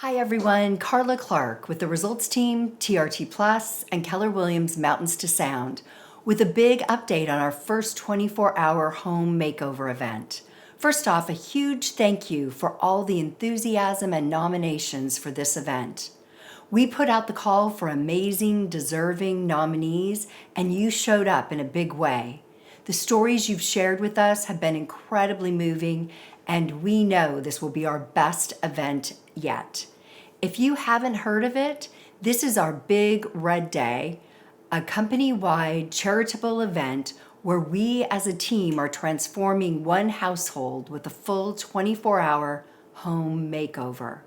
Hi everyone, Carla Clark with the Results Team, TRT Plus, and Keller Williams Mountains to Sound with a big update on our first 24-hour home makeover event. First off, a huge thank you for all the enthusiasm and nominations for this event. We put out the call for amazing, deserving nominees, and you showed up in a big way. The stories you've shared with us have been incredibly moving, and we know this will be our best event yet. If you haven't heard of it, this is our Big Red Day, a company-wide charitable event where we as a team are transforming one household with a full 24-hour home makeover.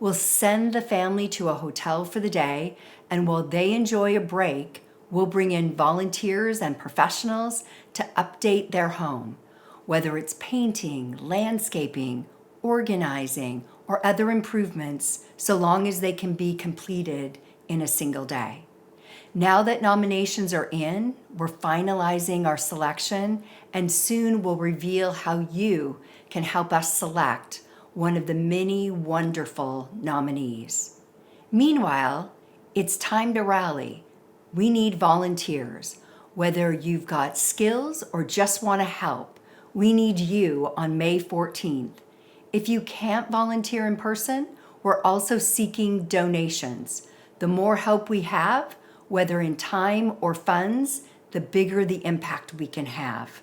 We'll send the family to a hotel for the day, and while they enjoy a break, we'll bring in volunteers and professionals to update their home, whether it's painting, landscaping, organizing, or other improvements, so long as they can be completed in a single day. Now that nominations are in, we're finalizing our selection, and soon we'll reveal how you can help us select one of the many wonderful nominees. Meanwhile, it's time to rally. We need volunteers. Whether you've got skills or just want to help, we need you on May 14th. If you can't volunteer in person, we're also seeking donations. The more help we have, whether in time or funds, the bigger the impact we can have.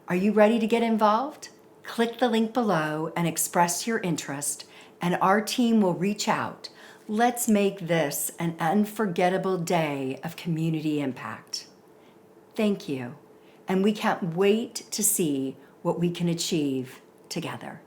Are you ready to get involved? Click the link below and express your interest, and our team will reach out. Let's make this an unforgettable day of community impact. Thank you, and we can't wait to see what we can achieve together.